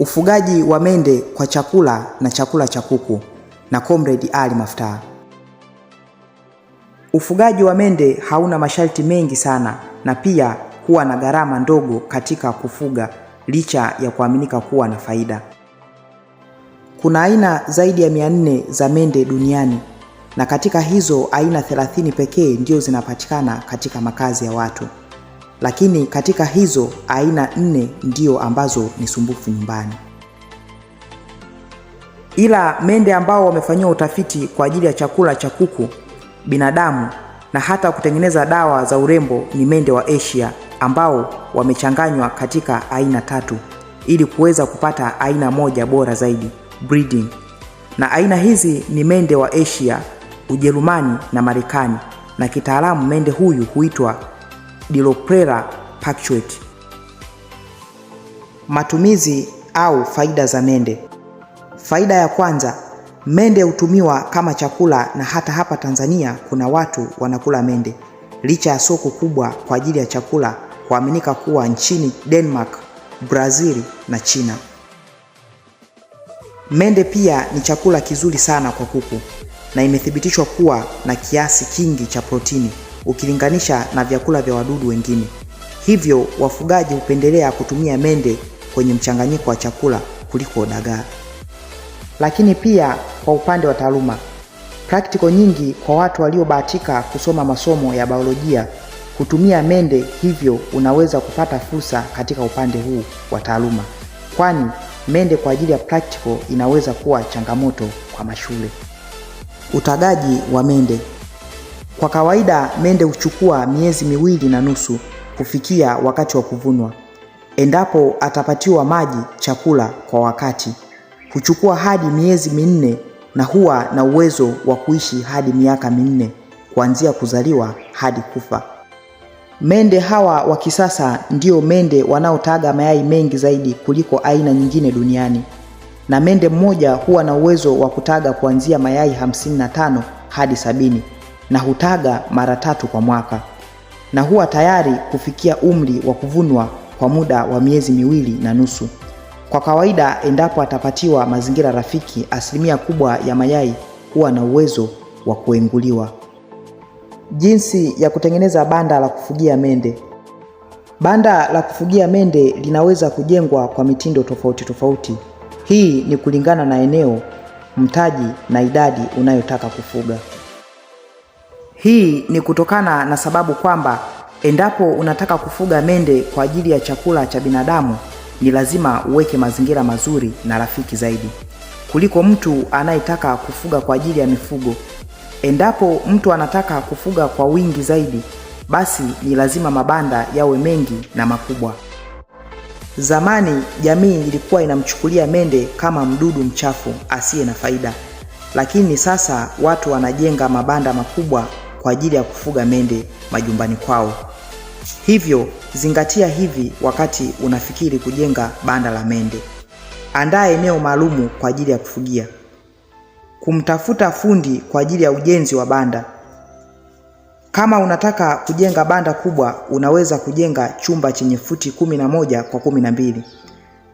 Ufugaji wa mende kwa chakula na chakula cha kuku na Comrade Ali Maftaa. Ufugaji wa mende hauna masharti mengi sana na pia huwa na gharama ndogo katika kufuga licha ya kuaminika kuwa na faida. Kuna aina zaidi ya 400 za mende duniani na katika hizo aina 30 pekee ndio zinapatikana katika makazi ya watu. Lakini katika hizo aina 4 ndio ambazo ni sumbufu nyumbani. Ila mende ambao wamefanyiwa utafiti kwa ajili ya chakula cha kuku, binadamu na hata kutengeneza dawa za urembo ni mende wa Asia ambao wamechanganywa katika aina 3 ili kuweza kupata aina moja bora zaidi, breeding. Na aina hizi ni mende wa Asia, Ujerumani na Marekani, na kitaalamu mende huyu huitwa Dilopera pactuate. Matumizi au faida za mende. Faida ya kwanza, mende hutumiwa kama chakula na hata hapa Tanzania kuna watu wanakula mende. Licha ya soko kubwa kwa ajili ya chakula kuaminika kuwa nchini Denmark, Brazil na China. Mende pia ni chakula kizuri sana kwa kuku na imethibitishwa kuwa na kiasi kingi cha protini ukilinganisha na vyakula vya wadudu wengine. Hivyo wafugaji hupendelea kutumia mende kwenye mchanganyiko wa chakula kuliko dagaa. Lakini pia kwa upande wa taaluma, practical nyingi kwa watu waliobahatika kusoma masomo ya biolojia kutumia mende, hivyo unaweza kupata fursa katika upande huu wa taaluma, kwani mende kwa ajili ya practical inaweza kuwa changamoto kwa mashule. Utagaji wa mende. Kwa kawaida mende huchukua miezi 2.5 kufikia wakati wa kuvunwa. Endapo atapatiwa maji, chakula kwa wakati, huchukua hadi miezi 4 na huwa na uwezo wa kuishi hadi miaka 4 kuanzia kuzaliwa hadi kufa. Mende hawa wa kisasa ndio mende wanaotaga mayai mengi zaidi kuliko aina nyingine duniani. Na mende mmoja huwa na uwezo wa kutaga kuanzia mayai 55 hadi 70 na hutaga mara 3 kwa mwaka. Na huwa tayari kufikia umri wa kuvunwa kwa muda wa miezi 2.5. Kwa kawaida endapo atapatiwa mazingira rafiki, asilimia kubwa ya mayai huwa na uwezo wa kuenguliwa. Jinsi ya kutengeneza banda la kufugia mende. Banda la kufugia mende linaweza kujengwa kwa mitindo tofauti tofauti. Hii ni kulingana na eneo, mtaji na idadi unayotaka kufuga. Hii ni kutokana na sababu kwamba endapo unataka kufuga mende kwa ajili ya chakula cha binadamu, ni lazima uweke mazingira mazuri na rafiki zaidi kuliko mtu anayetaka kufuga kwa ajili ya mifugo. Endapo mtu anataka kufuga kwa wingi zaidi, basi ni lazima mabanda yawe mengi na makubwa. Zamani jamii ilikuwa inamchukulia mende kama mdudu mchafu asiye na faida, lakini sasa watu wanajenga mabanda makubwa kwa ajili ya kufuga mende majumbani kwao. Hivyo zingatia hivi wakati unafikiri kujenga banda la mende. Andaa eneo maalumu kwa ajili ya kufugia. Kumtafuta fundi kwa ajili ya ujenzi wa banda. Kama unataka kujenga banda kubwa, unaweza kujenga chumba chenye futi 11 kwa 12.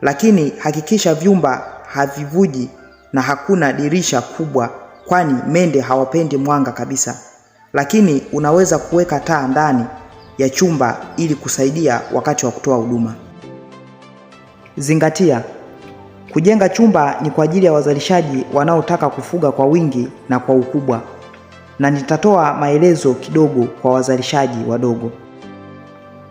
Lakini hakikisha vyumba havivuji na hakuna dirisha kubwa, kwani mende hawapendi mwanga kabisa. Lakini unaweza kuweka taa ndani ya chumba ili kusaidia wakati wa kutoa huduma. Zingatia, kujenga chumba ni kwa ajili ya wazalishaji wanaotaka kufuga kwa wingi na kwa ukubwa, na nitatoa maelezo kidogo kwa wazalishaji wadogo.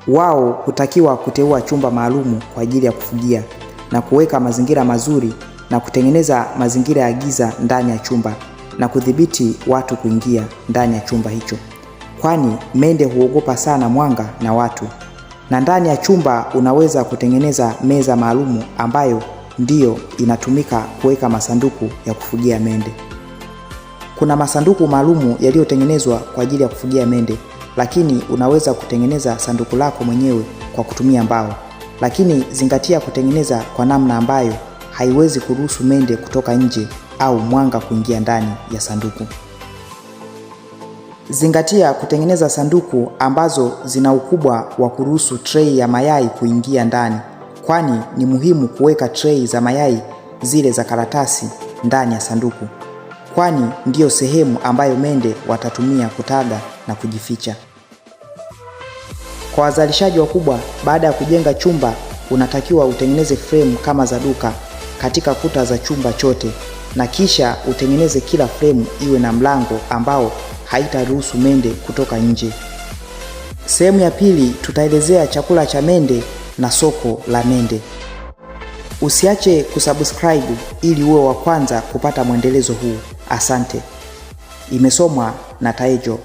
Wao hutakiwa kuteua chumba maalumu kwa ajili ya kufugia na kuweka mazingira mazuri na kutengeneza mazingira ya giza ndani ya chumba na kudhibiti watu kuingia ndani ya chumba hicho, kwani mende huogopa sana mwanga na watu. Na ndani ya chumba unaweza kutengeneza meza maalumu ambayo ndiyo inatumika kuweka masanduku ya kufugia mende. Kuna masanduku maalumu yaliyotengenezwa kwa ajili ya kufugia mende, lakini unaweza kutengeneza sanduku lako mwenyewe kwa kutumia mbao. Lakini zingatia kutengeneza kwa namna ambayo haiwezi kuruhusu mende kutoka nje au mwanga kuingia ndani ya sanduku. Zingatia kutengeneza sanduku ambazo zina ukubwa wa kuruhusu tray ya mayai kuingia ndani, kwani ni muhimu kuweka tray za mayai zile za karatasi ndani ya sanduku, kwani ndiyo sehemu ambayo mende watatumia kutaga na kujificha. Kwa wazalishaji wakubwa, baada ya kujenga chumba, unatakiwa utengeneze frame kama za duka katika kuta za chumba chote, na kisha utengeneze kila frame iwe na mlango ambao haitaruhusu mende kutoka nje. Sehemu ya pili tutaelezea chakula cha mende na soko la mende. Usiache kusubscribe ili uwe wa kwanza kupata mwendelezo huu. Asante. Imesomwa na Taejo.